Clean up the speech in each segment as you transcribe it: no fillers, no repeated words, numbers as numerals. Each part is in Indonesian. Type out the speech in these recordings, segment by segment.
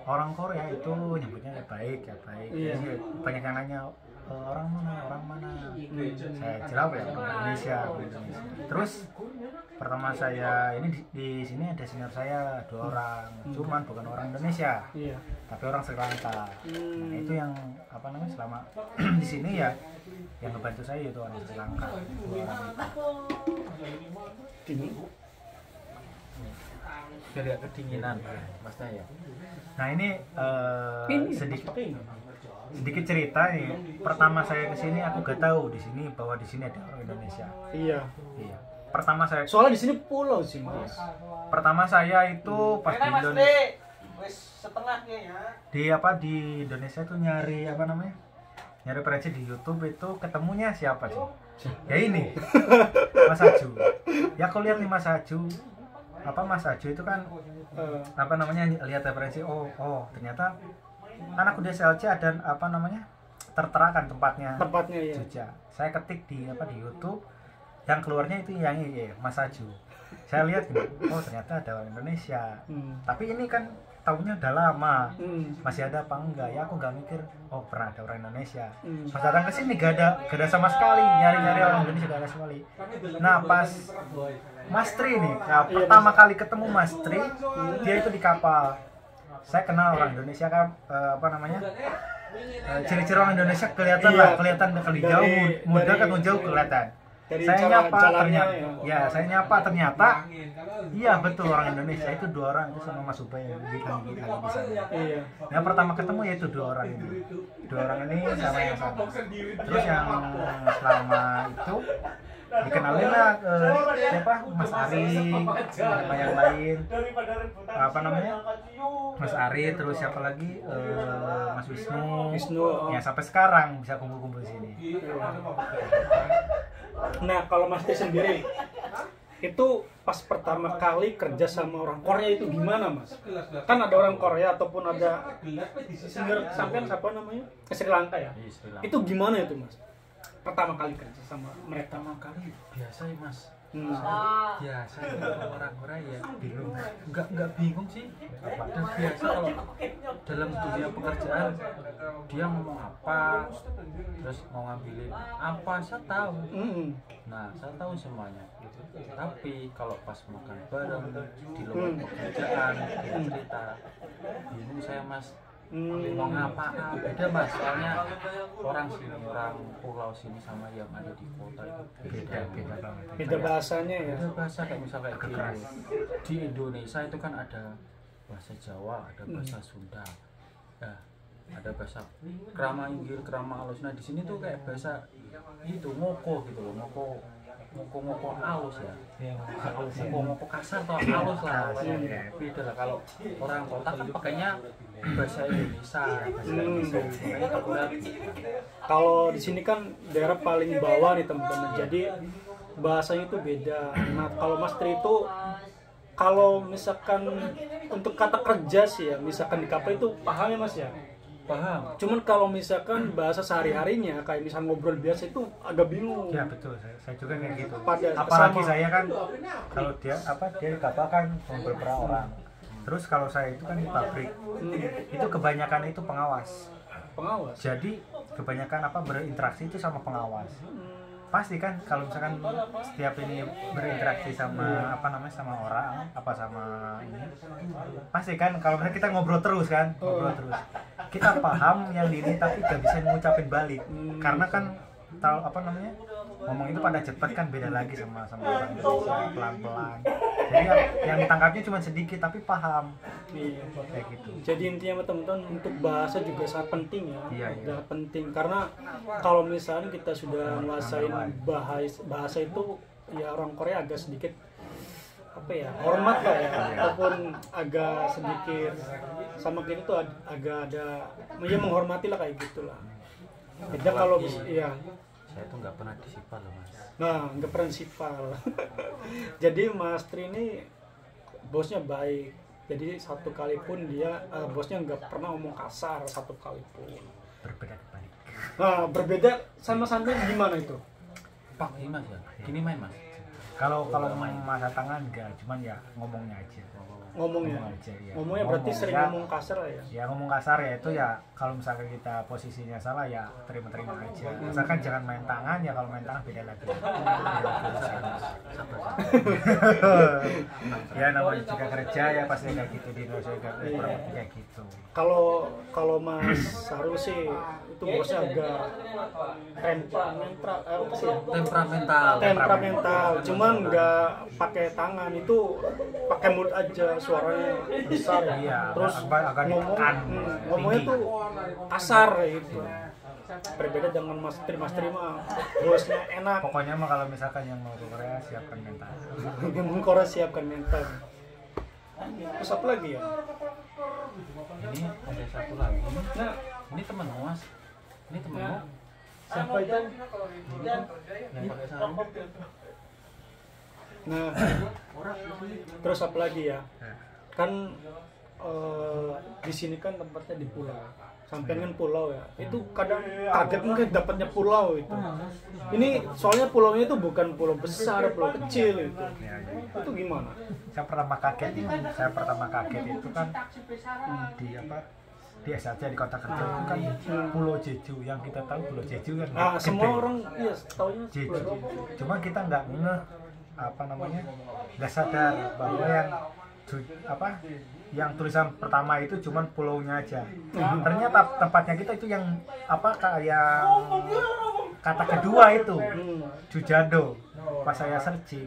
orang Korea itu nyebutnya ya baik. Iya. Jadi banyak yang nanya orang mana. Saya jawab ya orang Indonesia. Terus pertama saya ini di sini ada senior saya 2 orang, cuman bukan orang Indonesia, Iya. tapi orang Sri Lanka. Nah, itu yang apa namanya selama di sini ya yang ngebantu saya itu orang Sri Lanka. 2 orang itu. Biar gak kedinginan masnya ya. Nah ini sedikit cerita nih. Pertama saya kesini aku gak tahu di sini bahwa di sini ada orang Indonesia. Iya. Pertama saya Soalnya di sini pulau sih, Mas. Pertama saya itu pas di Indonesia Setengahnya ya. di Indonesia itu nyari apa namanya? Nyari referensi di YouTube itu ketemunya siapa sih? Ya ini. Mas Aju. Ya aku lihat nih Mas Aju. Mas Aju itu kan apa namanya lihat referensi ternyata kan aku di SLC dan apa namanya tertera kan tempatnya Ya. Jogja. Saya ketik di YouTube yang keluarnya itu yang Mas Aju. Saya lihat ternyata ada orang Indonesia. Tapi ini kan tahunya udah lama. Masih ada apa enggak ya aku nggak mikir pernah ada orang Indonesia. Pas datang ke sini gak ada sama sekali, nyari orang Indonesia gak ada sekali. Nah pas Mas Tri nih, pertama kali ketemu Mas Tri, dia itu di kapal. Saya kenal orang Indonesia kan, ciri-ciri orang Indonesia kelihatan dari jauh, muda kan jauh kelihatan. Saya nyapa ternyata, iya betul orang Indonesia itu 2 orang itu sama Mas Ubay yang lagi di sana. Iya. Nah pertama ketemu yaitu 2 orang ini, 2 orang ini sama yang sama. Terus yang selama itu dikenalin lah Mas Ari sama yang lain Mas Ari, terus siapa lagi Mas Wisnu. Ya sampai sekarang bisa kumpul-kumpul di sini. Nah kalau Mas Tri sendiri itu pas pertama kali kerja sama orang Korea itu gimana Mas? Kan ada orang Korea ataupun ada senior sampean siapa namanya? Sri Lanka ya? Itu gimana itu Mas? Pertama kali kerja sama mereka? Pertama kali biasa ya Mas. Biasa orang Korea ya bingung. Enggak bingung sih. Dan biasa kalau dalam dunia pekerjaan dia ngomong apa, terus mau ngambilin apa saya tahu. Nah saya tahu semuanya. Tapi kalau pas makan bareng di luar pekerjaan dia cerita bingung saya Mas. Mau ngapa beda Mas, soalnya orang pulau sini sama yang ada di kota itu beda bahasanya ya. Beda bahasa kayak misalnya di Indonesia itu kan ada bahasa Jawa, ada bahasa Sunda, ada bahasa krama inggir, krama halus. Nah di sini tuh kayak bahasa itu ngoko gitu loh, ngoko alus ya, ngoko kasar atau alus lah. Beda lah kalau orang kota kan pakainya bahasa Indonesia. Kalau di sini kan daerah paling bawah nih teman-teman, jadi bahasanya itu beda. Nah kalau Mas Tri itu kalau misalkan untuk kata kerja sih ya, misalkan di kapal itu paham ya Mas ya? Paham. Cuman kalau misalkan bahasa sehari-harinya kayak misal ngobrol biasa itu agak bingung. Ya betul, saya juga kayak gitu. sama. Apalagi saya kan kalau dia di kapal kan beberapa orang. Terus kalau saya itu kan di pabrik. Itu kebanyakan itu pengawas. Jadi kebanyakan berinteraksi itu sama pengawas. Pasti kan kalau misalkan setiap ini berinteraksi sama sama orang sama ini, pasti kan kalau misalnya kita ngobrol terus kita paham yang ini tapi gak bisa ngucapin balik karena kan ngomong itu pada cepat kan beda lagi sama orang Indonesia pelan-pelan. Jadi yang ditangkapnya cuma sedikit tapi paham. Kayak gitu. Jadi intinya teman-teman untuk bahasa juga sangat penting ya. Iya. Sangat penting karena kalau misalnya kita sudah menguasain bahasa itu ya orang Korea agak sedikit hormat lah ya, ataupun agak sedikit sama kita tuh agak ada menghormati lah kayak gitulah. Beda kalau saya tuh nggak pernah disipal loh Mas. Nah nggak pernah disipal. Jadi Mas Tri ini bosnya baik. Jadi satu kali pun dia bosnya nggak pernah ngomong kasar satu kali pun. Berbeda kebalik. Nah berbeda sama santai gimana itu? Pak Mas ya. Gini main Mas. Kalau masa tangan enggak, cuman ya ngomongnya aja. ngomongnya. Ngomongnya berarti sering ngomong kasar ya. Ya ngomong kasar ya itu ya kalau misalkan kita posisinya salah ya terima-terima aja. Misalkan jangan main tangan ya, kalau main tangan beda lagi. Ya namanya juga kerja ya pasti kayak gitu di Indonesia kurang lebih kayak gitu. Kalau Mas Sarul sih itu bosnya agak temperamental, cuman nggak pakai tangan, itu pakai mulut aja, suaranya besar Iya, terus agak ditekan, ngomongnya tinggi. tuh kasar gitu. Berbeda dengan Mas Tri mah bosnya enak. Pokoknya mah kalau misalkan yang mau ke Korea siapkan mental. Yang Korea siapkan mental. Terus apa lagi ya? Ini ada satu lagi. Nah, Ini temenmu Mas. Ini temenmu. siapa itu? Yang pakai sarung. Nah, terus apa lagi ya? Kan di sini kan tempatnya di pulau. Sampean kan pulau ya. Itu kadang kaget mungkin dapatnya pulau itu. Ini soalnya pulaunya itu bukan pulau besar, pulau kecil itu. Itu gimana? Saya pertama kaget itu kan di apa? Di SAC di kota kerja itu kan Pulau Jeju, yang kita tahu Pulau Jeju kan Ah, gede. semua orang iya taunya Jeju. pulau. Cuma kita nggak nggak sadar bahwa yang tulisan pertama itu cuman pulaunya aja. Ternyata tempatnya kita itu yang kayak kata kedua itu Jujado. Pas saya searching,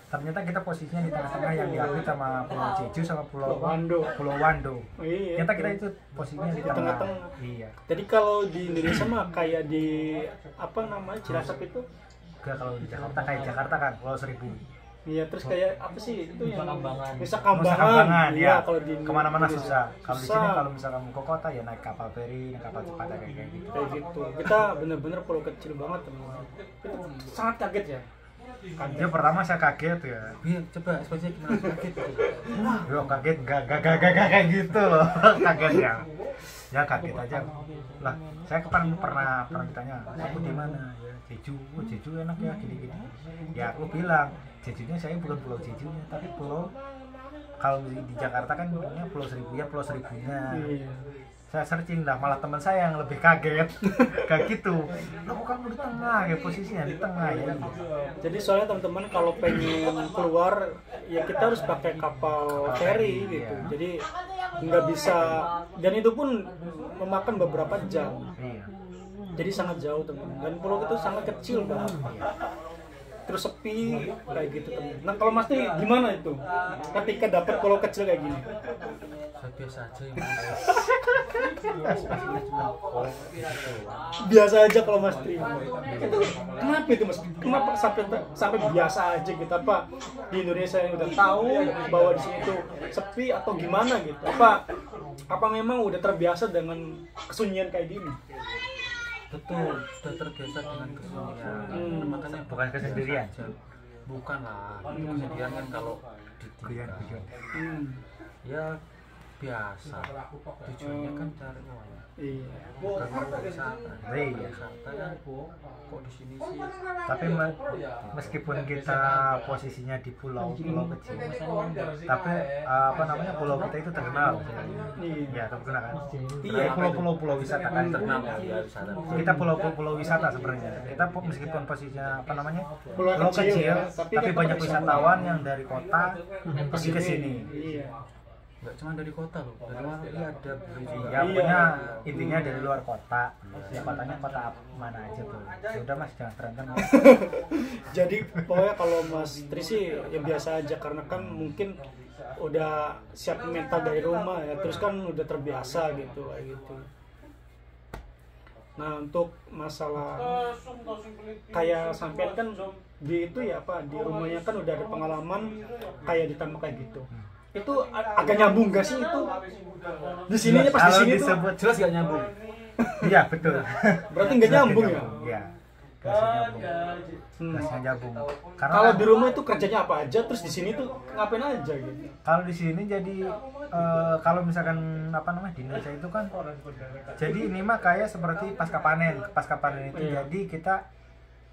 ternyata kita posisinya di tengah-tengah yang diambil sama Pulau Jeju sama Pulau Wando. Iya. Ternyata kita itu posisinya di tengah. tengah-tengah. Iya. Jadi kalau di Indonesia mah kayak di Cilacap itu. Kalau di Jakarta kayak Jakarta kan Pulau Seribu. Iya, terus kayak apa sih itu yang Nusa Kambangan Kambangan. ya. Kalau di Kemana-mana Indonesia. susah. Kalau di sini kalau misalkan mau ke kota ya naik kapal feri, naik kapal cepat kayak gitu. Kayak gitu. Kita bener-bener pulau kecil banget teman. Itu sangat kaget ya. Ya pertama saya kaget ya. Iya, coba ekspresinya gimana? Kaget. Yo kaget gak kayak gitu loh. Kaget ya. Ya kaget aja. Lah, saya pernah ditanya, "Kamu di mana?" Ya, Jeju. Oh, Jeju enak ya gini-gini. Ya aku bilang, Jejunya saya bukan Pulau Jejunya, tapi pulau kalau di Jakarta kan namanya Pulau Seribu ya, Pulau Seribunya. Iya. Saya searching lah, malah teman saya yang lebih kaget. Kayak gitu. Loh kok kamu di tengah ya, posisinya di tengah ya. Jadi soalnya teman-teman kalau pengen keluar ya kita harus pakai kapal feri gitu. Iya. Jadi nggak bisa, dan itu pun memakan beberapa jam. Iya. Jadi sangat jauh teman. Dan pulau itu sangat kecil banget. Terus sepi kayak gitu teman. Nah kalau Mas Tri gimana itu? Ketika dapat pulau kecil kayak gini? Saya biasa aja ya. Biasa aja kalau Mas Tri. Itu kenapa itu Mas? Kenapa sampai biasa aja gitu? Apa di Indonesia yang udah tahu bahwa di sini tuh sepi atau gimana gitu? Apa memang udah terbiasa dengan kesunyian kayak gini? Betul, sudah terbiasa dengan kesunyian. Makanya Bukan kesendirian. bukan lah. Kesendirian kan kalau Guyon. ya biasa. Tujuannya kan cari uang. Iya. Bukan wisata. Iya. Wisata kan kok di sini sih. Tapi meskipun kita posisinya di pulau kecil, tapi pulau kita itu terkenal. Iya. Ya, terkenal kan. Iya. Pulau wisata kan Terkenal ya wisata. kita pulau wisata sebenarnya. Kita meskipun posisinya Pulau pulau kecil, kecil, ya. Tapi tapi kan banyak bisa wisatawan yang dari kota pergi ke sini. Iya. Enggak cuma dari kota loh. Dari luar iya ada beberapa. Ya punya intinya dari luar kota. Ya kotanya kota mana aja tuh. Sudah Mas jangan berantem. Jadi pokoknya kalau Mas Tri sih ya biasa aja karena kan mungkin udah siap mental dari rumah ya, terus kan udah terbiasa gitu kayak gitu. Nah untuk masalah kayak sampean kan di itu ya di rumahnya kan udah ada pengalaman kayak ditambah kayak gitu. Itu agak nyambung gak sih itu? Di sininya pas di Kalau sini tuh disebut Jelas gak nyambung. iya betul. berarti nggak nyambung ya? Iya. Gasnya nyambung. Karena Kalau di rumah itu kerjanya apa aja, terus di sini tuh ngapain aja gitu? kalau di sini jadi kalau misalkan di Indonesia itu kan jadi ini mah kayak seperti pasca panen itu jadi kita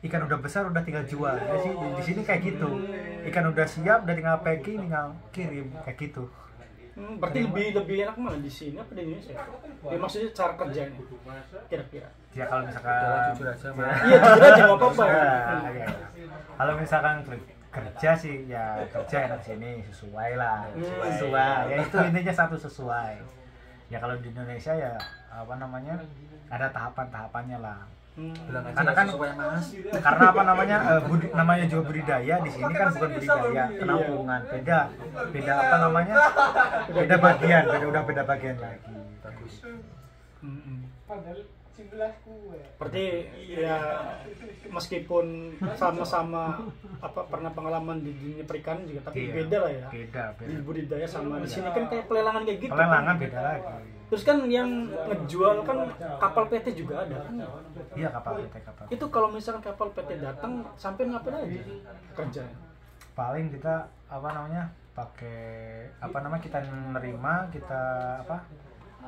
ikan udah besar udah tinggal jual ya sih di sini kayak gitu, ikan udah siap udah tinggal packing tinggal kirim kayak gitu. Berarti lebih enak mana di sini apa di Indonesia? Ya maksudnya cara kerjanya kira-kira. Ya kalau misalkan jujur aja Mas. Iya, jujur aja nggak apa-apa. Iya. Kalau misalkan kerja sih ya kerja enak sini sesuai lah, sesuai. Ya itu intinya satu sesuai. Ya kalau di Indonesia ya apa namanya ada tahapan-tahapannya lah. Karena kan Mas. karena apa namanya namanya juga budidaya di sini kan bukan budidaya penampungan, beda apa namanya beda bagian, beda bagian lagi. Bagus. Berarti ya meskipun sama-sama pernah pengalaman di dunia perikanan juga tapi beda lah ya. Beda. Di budidaya sama di sini kan kayak pelelangan kayak gitu. Pelelangan beda lagi. Terus kan yang ngejual kan kapal PT juga ada kan? Iya kapal PT. Itu kalau misalkan kapal PT datang sampai ngapain aja kerjanya? Paling kita apa namanya pakai apa namanya kita nerima kita apa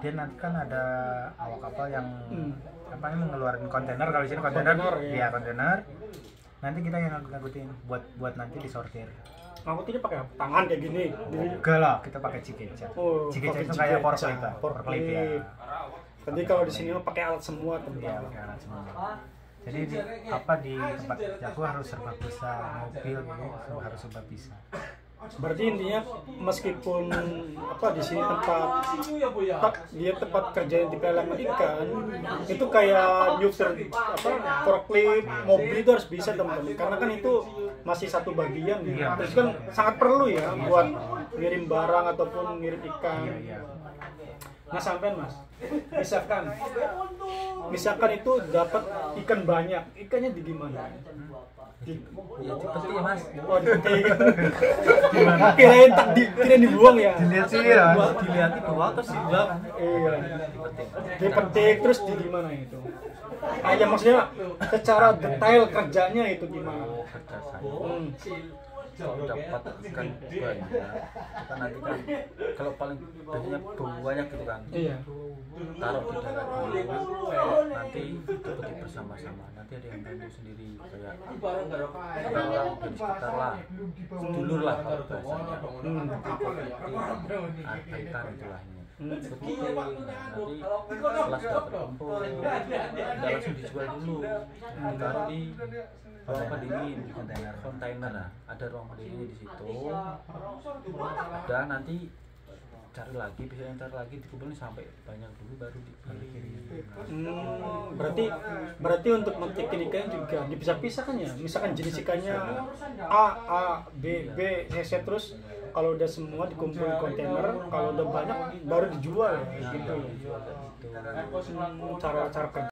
dia nanti kan ada awak kapal yang apa namanya mengeluarkan kontainer, kalau di sini kontainer ya kontainer nanti kita yang ngangkutin buat nanti disortir. Ngangkutinnya pakai tangan kayak gini? Enggak lah, kita pakai cikeca. Cikeca itu kayak forklift ya. Jadi kalau di sini pakai alat semua tuh. Iya, pakai alat semua. Jadi di tempat kerjaku harus serba bisa, mobil gitu harus serba bisa. Berarti intinya meskipun di sini tempat kerja yang di pelelangan ikan itu kayak nyupir forklift mobil itu harus bisa teman-teman, karena kan itu masih satu bagian ya. Terus kan sangat perlu ya buat ngirim barang ataupun ngirim ikan. Nah sampean Mas, misalkan itu dapat ikan banyak, ikannya di gimana? Ya dipetik ya Mas. Oh dipetik. Kirain dibuang ya. Dilihat sih ya. Dilihat di bawah terus dibuang. Iya. Dipetik terus di gimana itu? Ya maksudnya secara detail kerjanya itu gimana? Kerja saya. Dapat ikan banyak. Kita nanti kan kalau paling banyak gitu kan. Iya. Taruh di darat dulu. Nanti dipetik bersama-sama. Nanti ada yang bantu sendiri kayak orang di sekitar lah, dulur lah kalau bahasanya. Arbaitan itulahnya. Nanti setelah sudah terkumpul, tidak langsung dijual dulu, ditaruh di ruang pendingin, kontainer. Nah, ada ruang pendingin di situ. Dan nanti cari lagi, bisa yang cari lagi dikumpulin sampai banyak dulu baru dikirim. Berarti untuk mentikin ikan juga dipisah-pisah kan ya? Misalkan jenis ikannya A, B, C terus kalau udah semua dikumpul di kontainer, kalau udah banyak baru dijual ya gitu. Cara kerja